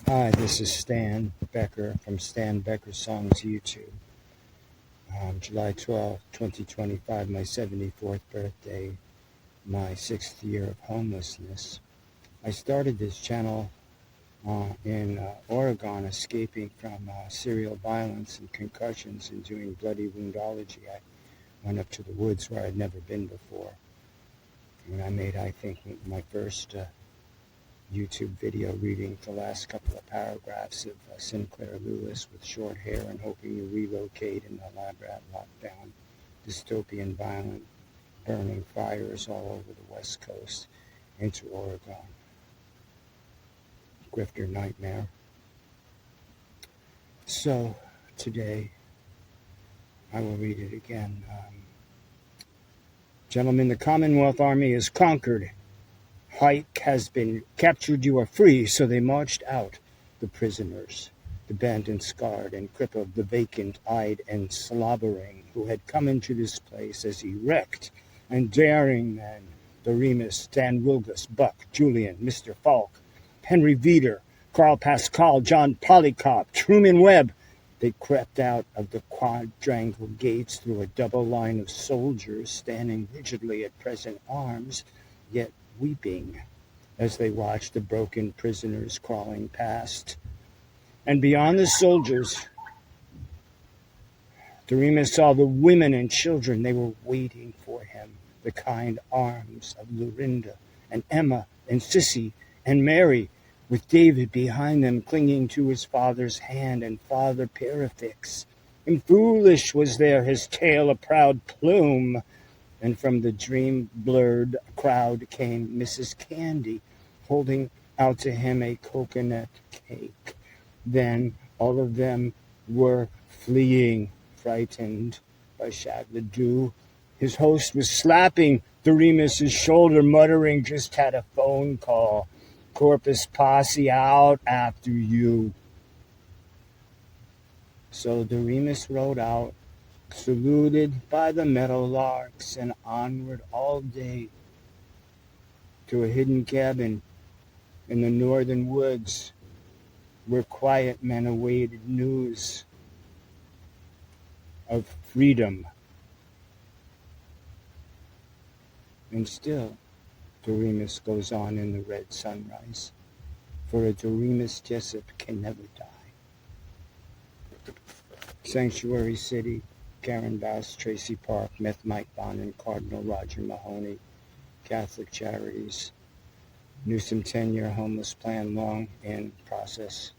Hi, this is Stan Becker from Stan Becker Songs YouTube. July 12th, 2025, my 74th birthday, my 6th year of homelessness. I started this channel in Oregon, escaping from serial violence and concussions and doing bloody woundology. I went up to the woods where I'd never been before. And I made, I think, my first YouTube video reading the last couple of paragraphs of Sinclair Lewis with short hair and hoping to relocate in the elaborate lockdown, dystopian, violent, burning fires all over the West Coast into Oregon. Grifter nightmare. So today I will read it again. Gentlemen, the Commonwealth Army is conquered. Hike has been captured, you are free. So they marched out the prisoners, the bent and scarred and crippled, the vacant-eyed and slobbering, who had come into this place as erect and daring men. The Remus, Dan Wilgus, Buck, Julian, Mr. Falk, Henry Veeder, Carl Pascal, John Polycarp, Truman Webb. They crept out of the quadrangle gates through a double line of soldiers standing rigidly at present arms, yet weeping as they watched the broken prisoners crawling past. And beyond the soldiers, Dorema saw the women and children. They were waiting for him, the kind arms of Lorinda and Emma and Sissy and Mary, with David behind them clinging to his father's hand and Father Parafix. And foolish was there his tail a proud plume. And from the dream-blurred crowd came Mrs. Candy, holding out to him a coconut cake. Then all of them were fleeing, frightened by Shagladoo. His host was slapping Doremus's shoulder, muttering, just had a phone call. Corpus Posse out after you. So Doremus rode out, saluted by the meadowlarks, and onward all day to a hidden cabin in the northern woods where quiet men awaited news of freedom. And still, Doremus goes on in the red sunrise, for a Doremus Jessup can never die. Sanctuary City, Karen Bass, Tracy Park, Meth Mike Bonin, Cardinal Roger Mahoney, Catholic Charities, Newsom 10-year homeless plan long in process.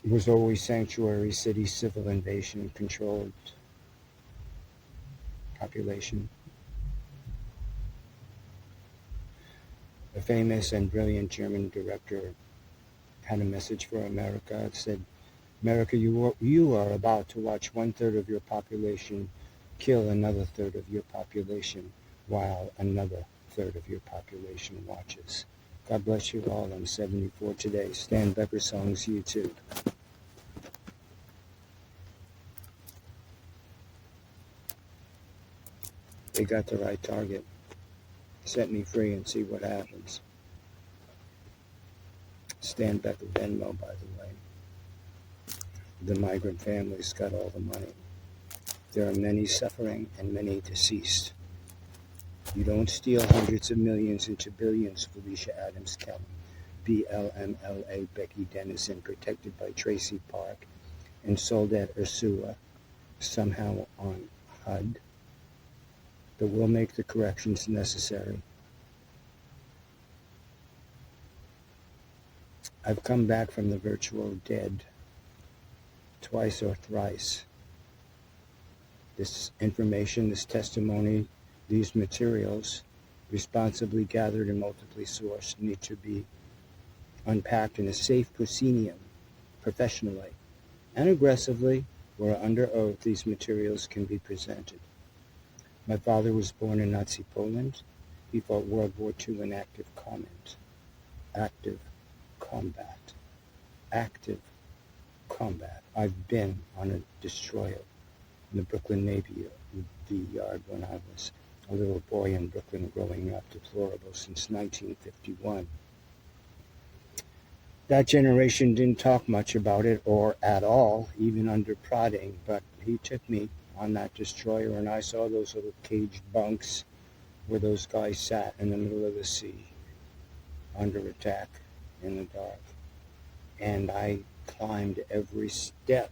It was always Sanctuary City, civil invasion, controlled population. A famous and brilliant German director had a message for America. It said, America, you are about to watch 1/3 of your population kill another third of your population while another third of your population watches. God bless you all. I'm 74 today. Stan Becker Songs YouTube. They got the right target. Set me free and see what happens. Stan Becker VENMO, by the way. The migrant families got all the money. There are many suffering and many deceased. You don't steal hundreds of millions into billions, Felicia Adams Kelly. BLM Becky Dennison, protected by TRACI Park, and Soldat Ursula, somehow on HUD. But we'll make the corrections necessary. I've come back from the virtual dead twice or thrice. This information, this testimony, these materials, responsibly gathered and multiply sourced, need to be unpacked in a safe proscenium, professionally and aggressively, where under oath these materials can be presented. My father was born in Nazi Poland. He fought World War II in active combat. Active combat. I've been on a destroyer in the Brooklyn Navy Yard when I was a little boy in Brooklyn growing up, deplorable since 1951. That generation didn't talk much about it or at all, even under prodding, but he took me on that destroyer, and I saw those little caged bunks where those guys sat in the middle of the sea under attack in the dark. And I climbed every step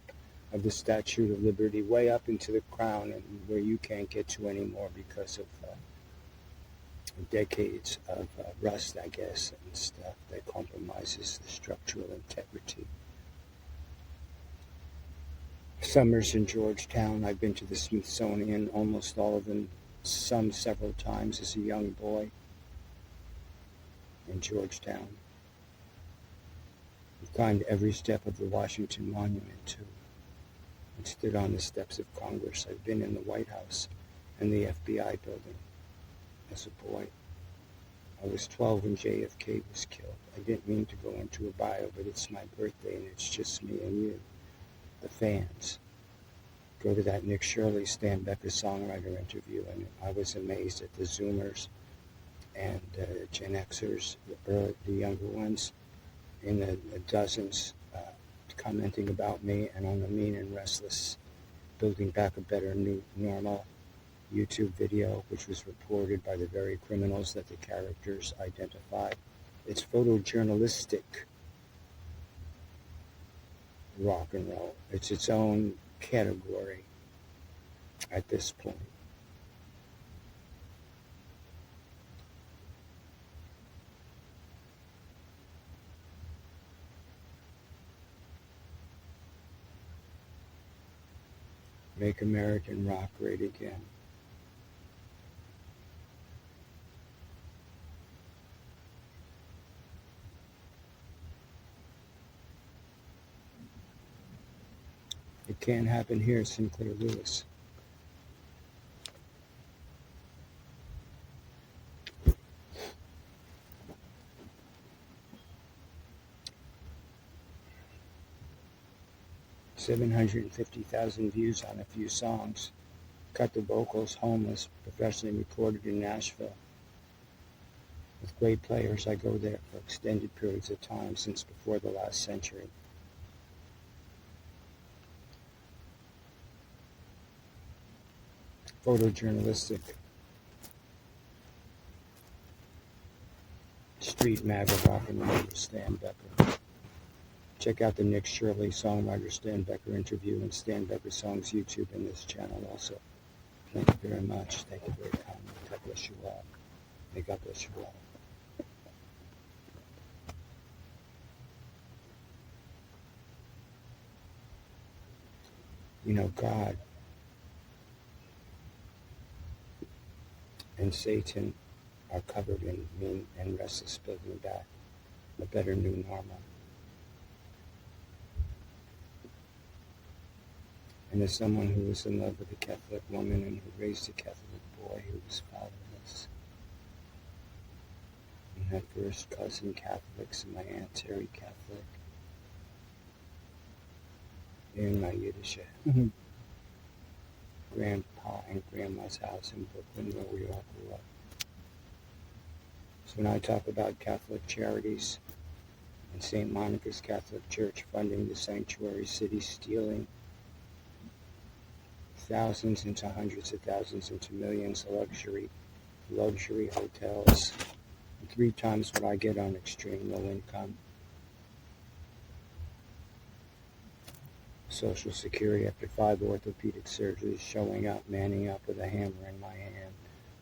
of the Statue of Liberty way up into the crown, and where you can't get to anymore because of decades of rust, I guess, and stuff that compromises the structural integrity. Summers in Georgetown. I've been to the Smithsonian, almost all of them, some several times as a young boy in Georgetown. I've climbed every step of the Washington Monument, too, and stood on the steps of Congress. I've been in the White House and the FBI building as a boy. I was 12 when JFK was killed. I didn't mean to go into a bio, but it's my birthday, and it's just me and you, the fans. Go to that Nick Shirley, Stan Becker songwriter interview, and I was amazed at the Zoomers and Gen Xers, the younger ones, in the dozens, commenting about me and on the Mean and Restless, Building Back a Better New Normal YouTube video, which was reported by the very criminals that the characters identified. It's photojournalistic rock and roll. It's its own category at this point. Make American rock great again. It can't happen here, Sinclair Lewis. $750,000 views on a few songs. Cut the vocals, Homeless, professionally recorded in Nashville. With great players, I go there for extended periods of time since before the last century. Photojournalistic. Street MAGA rock and roll with Stan Becker. Check out the Nick Shirley songwriter Stan Becker interview and Stan Becker Songs YouTube in this channel also. Thank you very much. Thank you very kindly. God bless you all. May God bless you all. You know, God and Satan are covered in Mean and Restless, Building Back a Better New Normal. And as someone who was in love with a Catholic woman and who raised a Catholic boy who was fatherless, and had first cousin Catholics and my Aunt Terry Catholic, in my Yiddish grandpa and grandma's house in Brooklyn where we all grew up. So when I talk about Catholic charities and St. Monica's Catholic Church funding the sanctuary city, stealing thousands into hundreds of thousands into millions of luxury hotels, and 3 times what I get on extreme low income. Social Security after 5 orthopedic surgeries, showing up, manning up with a hammer in my hand.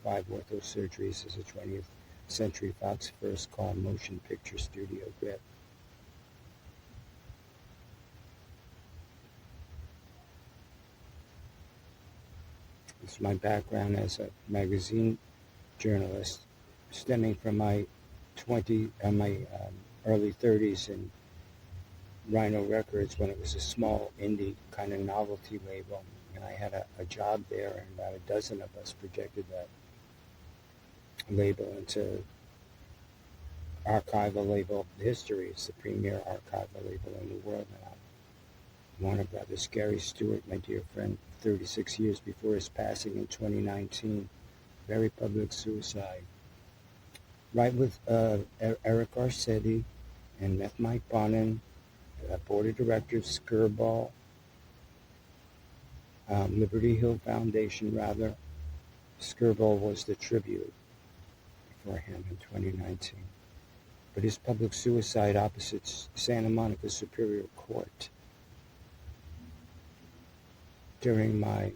5 ortho surgeries as a 20th Century Fox first call motion picture studio grip. It's my background as a magazine journalist, stemming from my early 30s in Rhino Records when it was a small indie kind of novelty label, and I had a job there, and about a dozen of us projected that label into archival label history. It's the premier archival label in the world now. Warner Brothers. Gary Stewart, my dear friend, 36 years before his passing in 2019, very public suicide. Right with Eric Garcetti, and met Mike Bonin, board of directors, Skirball, Liberty Hill Foundation, rather. Skirball was the tribute for him in 2019. But his public suicide opposite Santa Monica Superior Court during my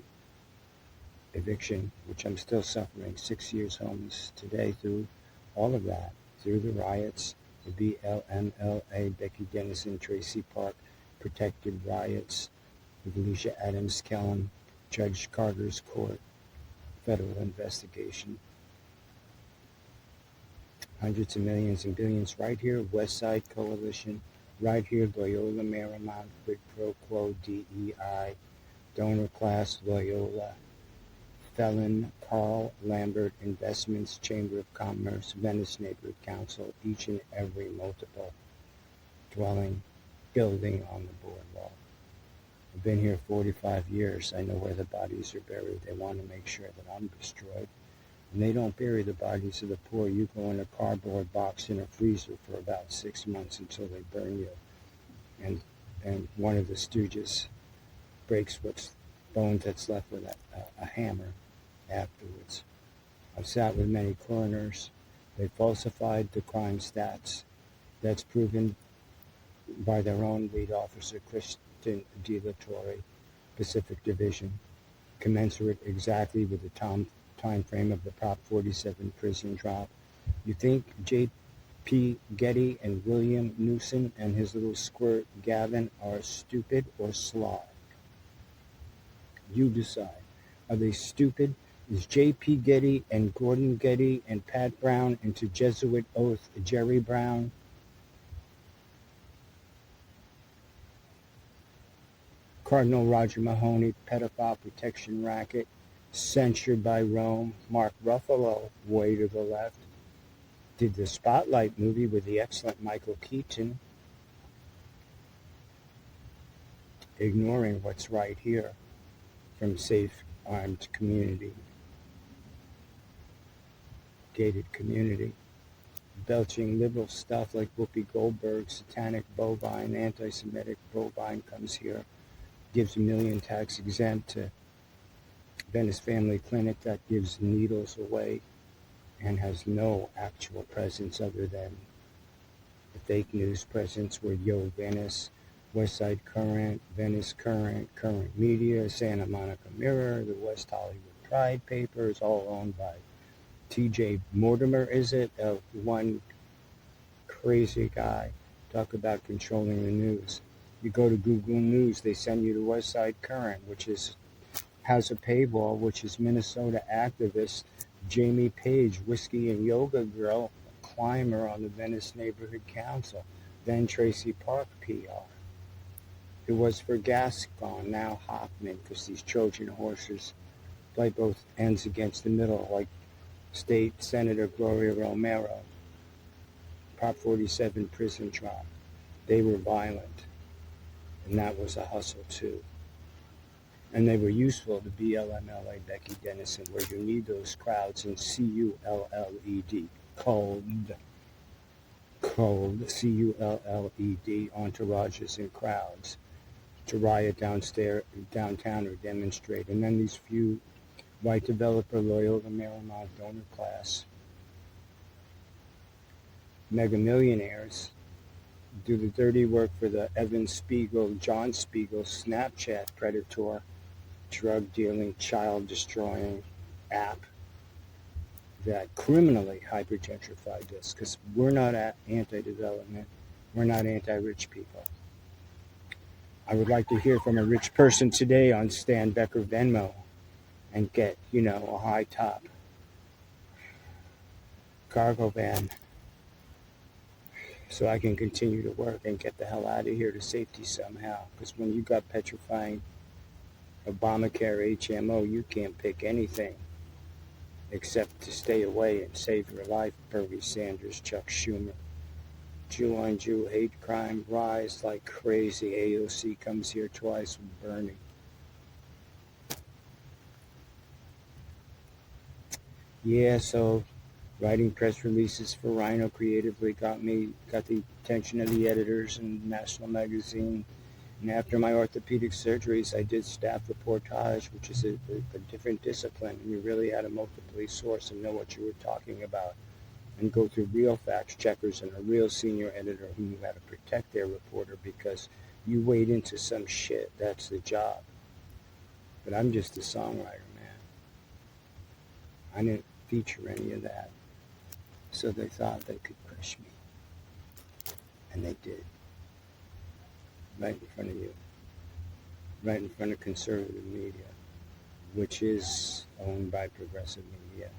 eviction, which I'm still suffering, 6 years homeless today through all of that, through the riots, the BLMLA, Becky Dennison, TRACI Park, protected riots with Alicia Adams Kellum, Judge Carter's court, federal investigation. Hundreds of millions and billions right here, West Side Coalition, right here, Loyola Marymount, quid pro quo, DEI, donor class, Loyola, felon, Carl Lambert Investments, Chamber of Commerce, Venice Neighborhood Council, each and every multiple dwelling building on the boardwalk. I've been here 45 years. I know where the bodies are buried. They want to make sure that I'm destroyed. And they don't bury the bodies of the poor. You go in a cardboard box in a freezer for about 6 months until they burn you. And one of the stooges breaks what's bones that's left with a hammer afterwards. I've sat with many coroners. They falsified the crime stats. That's proven by their own lead officer, Kristen De La Torre, Pacific Division, commensurate exactly with the time frame of the Prop 47 prison drop. You think J.P. Getty and William Newsom and his little squirt Gavin are stupid or slob? You decide. Are they stupid? Is J.P. Getty and Gordon Getty and Pat Brown into Jesuit oath Jerry Brown? Cardinal Roger Mahoney, pedophile protection racket, censured by Rome. Mark Ruffalo, way to the left, did the Spotlight movie with the excellent Michael Keaton, ignoring what's right here from safe, armed community, gated community, belching liberal stuff like Whoopi Goldberg, satanic bovine, anti-Semitic bovine comes here, gives $1 million tax exempt to Venice Family Clinic that gives needles away and has no actual presence other than the fake news presence where Yo Venice, Westside Current, Venice Current, Current Media, Santa Monica Mirror, the West Hollywood Pride paper is all owned by T.J. Mortimer, is it? One crazy guy. Talk about controlling the news. You go to Google News, they send you to Westside Current, which has a paywall, which is Minnesota activist Jamie Page, whiskey and yoga girl, climber on the Venice Neighborhood Council, then TRACI Park PR. It was for Gascon, now Hoffman, because these Trojan horses play both ends against the middle, like State Senator Gloria Romero. Prop 47 prison drop. They were violent, and that was a hustle too. And they were useful to BLMLA, Becky Dennison, where you need those crowds in CULLED, cold, CULLED, entourages and crowds to riot downtown or demonstrate. And then these few white developer, Loyola Marymount donor class, mega millionaires do the dirty work for the John Spiegel Snapchat predator, drug dealing, child destroying app that criminally hypergentrified us, because we're not anti-development, we're not anti-rich people. I would like to hear from a rich person today on Stan Becker Venmo and get, a high top cargo van so I can continue to work and get the hell out of here to safety somehow. Because when you got petrifying Obamacare, HMO, you can't pick anything except to stay away and save your life. Bernie Sanders, Chuck Schumer. Jew on Jew hate crime rise like crazy. AOC comes here twice with Bernie. Yeah, so Writing press releases for Rhino creatively got the attention of the editors in National Magazine. And after my orthopedic surgeries, I did staff reportage, which is a different discipline. And you really had to multiply source and know what you were talking about, and go through real fact checkers and a real senior editor who knew how to protect their reporter, because you wade into some shit. That's the job. But I'm just a songwriter, man. I didn't feature any of that. So they thought they could crush me. And they did. Right in front of you. Right in front of conservative media, which is owned by progressive media.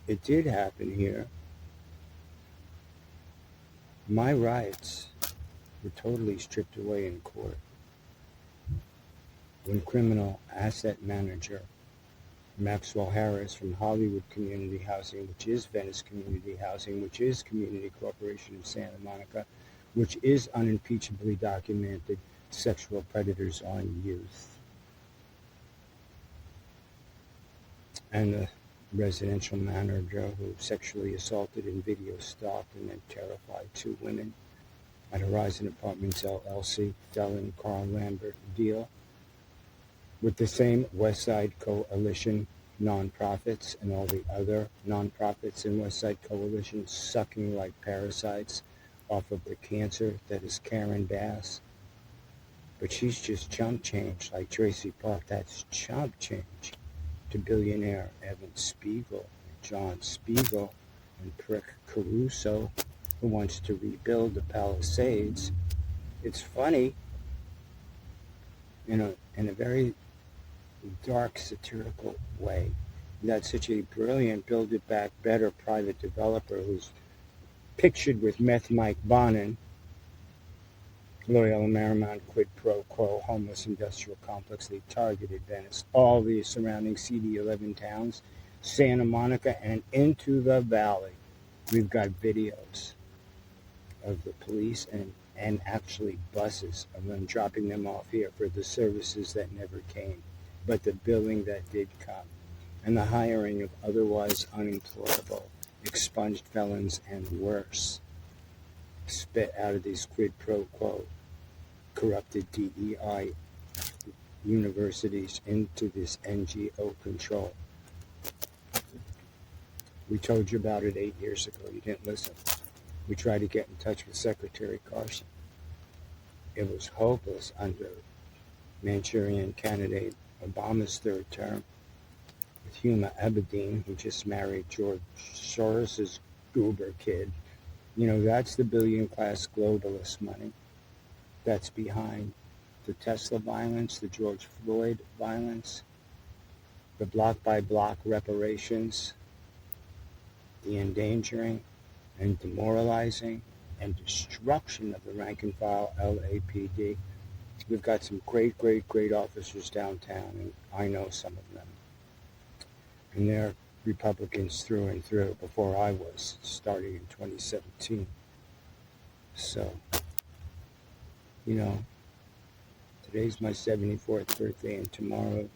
It did happen here. My rights were totally stripped away in court when criminal asset manager Maxwell Harris from Hollywood Community Housing, which is Venice Community Housing, which is Community Corporation of Santa Monica, which is unimpeachably documented sexual predators on youth, and the residential manager who sexually assaulted and video stalked and then terrified 2 women at Horizon Apartments LLC, Dell Carl Lambert deal, with the same West Side Coalition nonprofits and all the other nonprofits in West Side Coalition sucking like parasites off of the cancer that is Karen Bass. But she's just chump change, like Tracy Park. That's chump change to billionaire Evan Spiegel, John Spiegel, and Prick Caruso, who wants to rebuild the Palisades. It's funny, in a very dark, satirical way, that such a brilliant Build It Back Better private developer who's pictured with Meth Mike Bonin, Loyola Marymount quid pro quo homeless industrial complex. They targeted Venice, all the surrounding CD11 towns, Santa Monica, and into the valley. We've got videos of the police and actually buses of them dropping them off here for the services that never came, but the billing that did come, and the hiring of otherwise unemployable, expunged felons and worse, spit out of these quid pro quo corrupted DEI universities into this NGO control. We told you about it 8 years ago. You didn't listen. We tried to get in touch with Secretary Carson. It was hopeless under Manchurian candidate Obama's 3rd term, with Huma Abedin, who just married George Soros's goober kid. That's the billion-class globalist money that's behind the Tesla violence, the George Floyd violence, the block-by-block reparations, the endangering and demoralizing and destruction of the rank-and-file LAPD. We've got some great, great, great officers downtown, and I know some of them. And they're Republicans through and through before I was, starting in 2017. So, today's my 74th birthday, and tomorrow,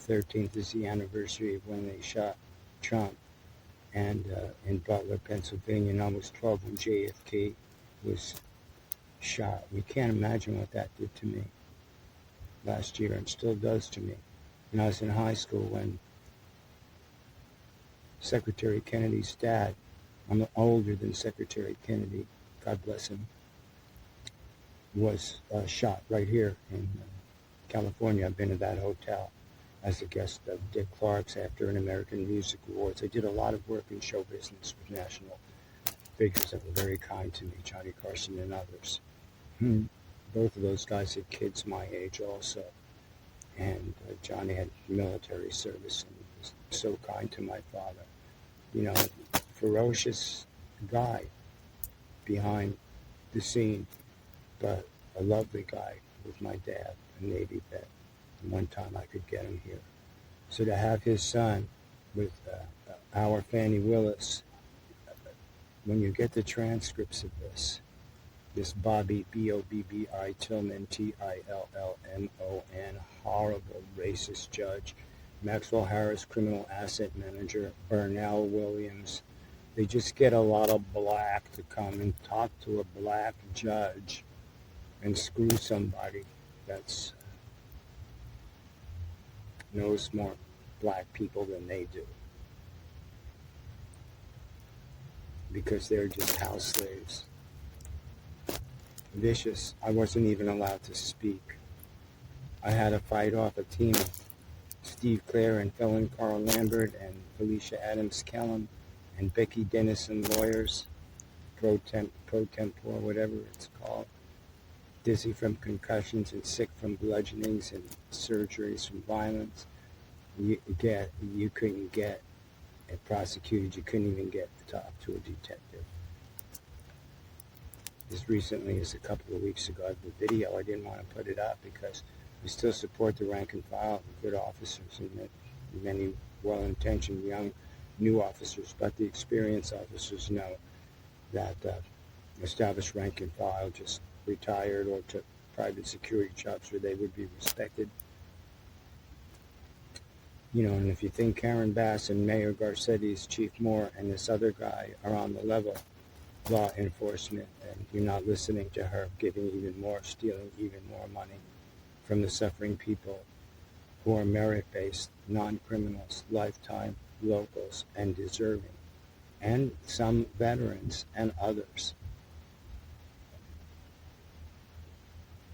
the 13th, is the anniversary of when they shot Trump, and in Butler, Pennsylvania, and I was 12 when JFK was shot. We can't imagine what that did to me last year, and still does to me. And I was in high school when Secretary Kennedy's dad, I'm older than Secretary Kennedy, God bless him, was shot right here in California. I've been to that hotel as a guest of Dick Clark's after an American Music Awards. I did a lot of work in show business with national figures that were very kind to me, Johnny Carson and others. Both of those guys had kids my age also. And Johnny had military service and was so kind to my father. Ferocious guy behind the scene, but a lovely guy with my dad, a Navy vet. And one time I could get him here. So to have his son with our Fannie Willis, when you get the transcripts of this, This Bobby, Bobbi Tillman, Tillmon, horrible racist judge, Maxwell Harris, criminal asset manager, Burnell Williams. They just get a lot of black to come and talk to a black judge and screw somebody that's knows more black people than they do, because they're just house slaves. Vicious. I wasn't even allowed to speak. I had to fight off a team of Steve Clare and felon Carl Lambert and Felicia Adams Kellum and Becky Dennison lawyers, pro tempore, whatever it's called, dizzy from concussions and sick from bludgeonings and surgeries from violence. You couldn't get it prosecuted. You couldn't even get to talk to a detective. As recently as a couple of weeks ago, the video, I didn't want to put it up because we still support the rank and file, good officers, and many well-intentioned young new officers, but the experienced officers know that established rank and file just retired or took private security jobs where they would be respected. And if you think Karen Bass and Mayor Garcetti's Chief Moore and this other guy are on the level, law enforcement, and you're not listening to her, giving even more, stealing even more money from the suffering people who are merit-based, non-criminals, lifetime locals, and deserving, and some veterans and others.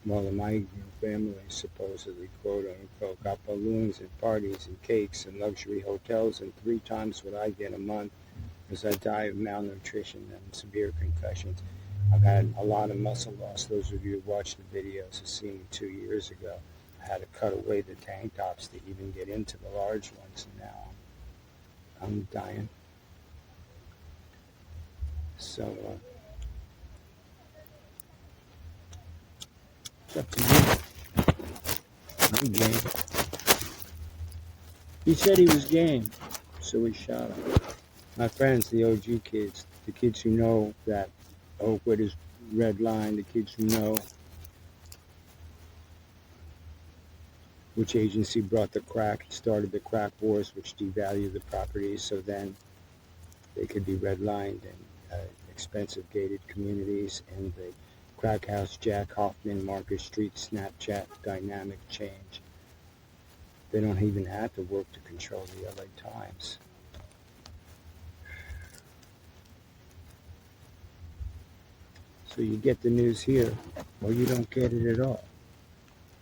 Well, the migrant family supposedly, quote-unquote, got balloons and parties and cakes and luxury hotels and 3 times what I get a month because I die of malnutrition and severe concussions. I've had a lot of muscle loss. Those of you who watched the videos have seen me 2 years ago. I had to cut away the tank tops to even get into the large ones, and now I'm dying. So, it's up to you. I'm game. He said he was game, so we shot him. My friends, the OG kids, the kids who know that Oakwood is red line, the kids who know which agency brought the crack, started the crack wars, which devalued the properties, so then they could be redlined in expensive gated communities, and the crack house, Jack Hoffman, Market Street, Snapchat, dynamic change. They don't even have to work to control the LA Times. So you get the news here, or you don't get it at all.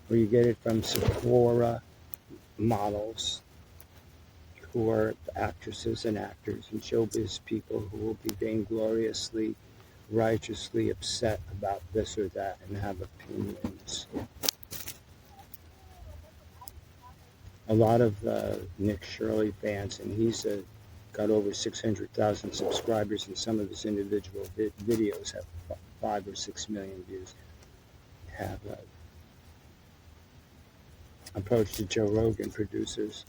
Or you get it from Sephora models who are actresses and actors and showbiz people who will be vaingloriously, righteously upset about this or that and have opinions. A lot of Nick Shirley fans, and he's got over 600,000 subscribers, and some of his individual videos have 5 or 6 million views, have approached the Joe Rogan producers.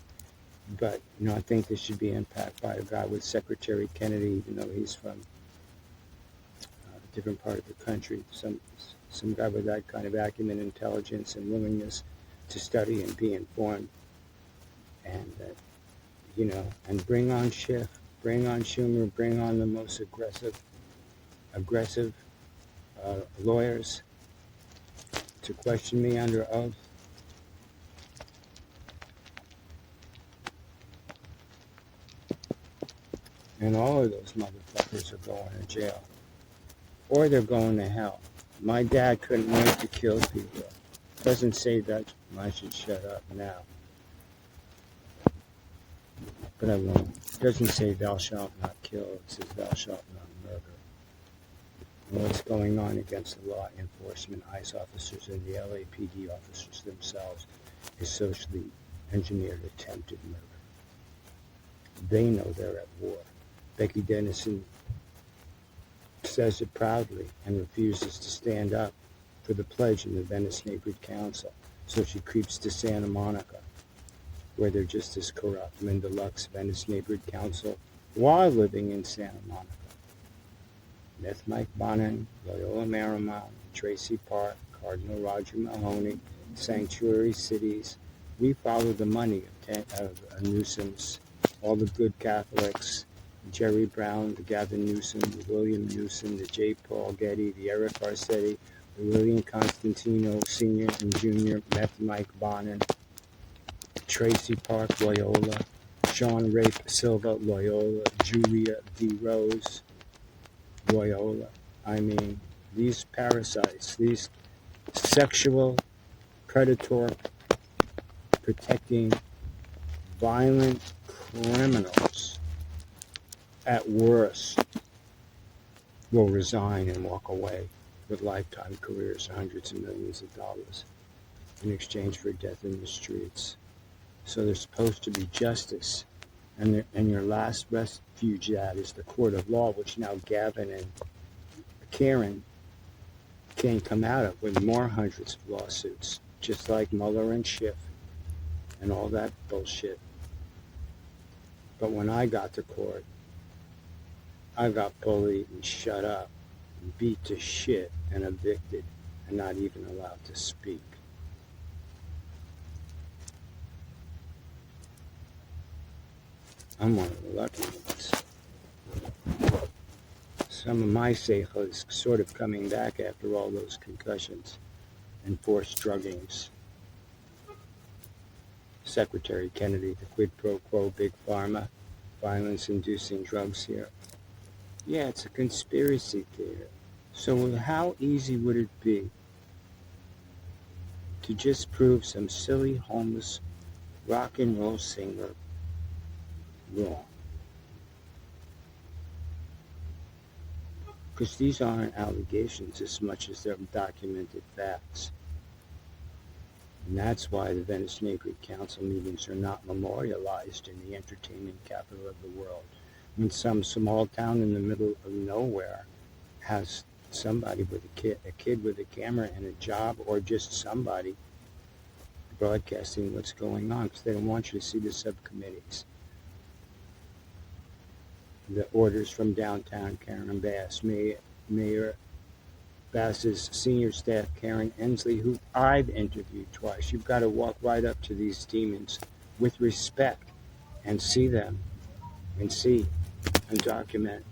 But, I think this should be impacted by a guy with Secretary Kennedy, even though he's from a different part of the country. Some guy with that kind of acumen, intelligence, and willingness to study and be informed. And, and bring on Schiff, bring on Schumer, bring on the most aggressive lawyers to question me under oath. And all of those motherfuckers are going to jail. Or they're going to hell. My dad couldn't wait to kill people. Doesn't say that I should shut up now. But I won't. It doesn't say thou shalt not kill. It says thou shalt not murder. And what's going on against the law enforcement, ICE officers, and the LAPD officers themselves is socially engineered attempted murder. They know they're at war. Becky Dennison says it proudly and refuses to stand up for the pledge in the Venice Neighborhood Council. So she creeps to Santa Monica, where they're just as corrupt. Linda Lux, Venice Neighborhood Council, while living in Santa Monica. Beth Mike Bonin, Loyola Marymount, Tracy Park, Cardinal Roger Mahoney, Sanctuary Cities. We follow the money of Newsom's, all the good Catholics, Jerry Brown, the Gavin Newsom, the William Newsom, the J. Paul Getty, the Eric Garcetti, the William Constantino Sr. and Jr., Beth Mike Bonin, Tracy Park, Loyola, Sean Rape Silva, Loyola, Julia D. Rose, Loyola. I mean, these parasites, these sexual predator protecting violent criminals at worst will resign and walk away with lifetime careers, hundreds of millions of dollars in exchange for death in the streets. So there's supposed to be justice, and your last refuge that is the court of law, which now Gavin and Karen can't come out of, with more hundreds of lawsuits, just like Mueller and Schiff and all that bullshit. But when I got to court, I got bullied and shut up, and beat to shit and evicted and not even allowed to speak. I'm one of the lucky ones. Some of my seichel is sort of coming back after all those concussions and forced druggings. Secretary Kennedy, the quid pro quo big pharma, violence-inducing drugs here. Yeah, it's a conspiracy theory. So how easy would it be to just prove some silly homeless rock and roll singer wrong? Because these aren't allegations as much as they're documented facts. And that's why the Venice Negri Council meetings are not memorialized in the entertainment capital of the world. When some small town in the middle of nowhere has somebody with a kid with a camera and a job, or just somebody broadcasting what's going on, because they don't want you to see the subcommittees. The orders from downtown Karen Bass, Mayor Bass's senior staff, Karen Ensley, who I've interviewed twice. You've got to walk right up to these demons with respect and see them and and document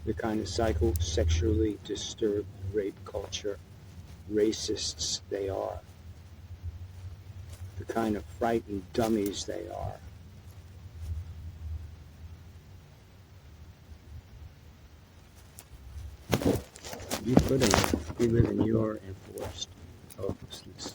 the kind of psychosexually disturbed rape culture racists they are, the kind of frightened dummies they are. You couldn't, we live in your enforced hopelessness.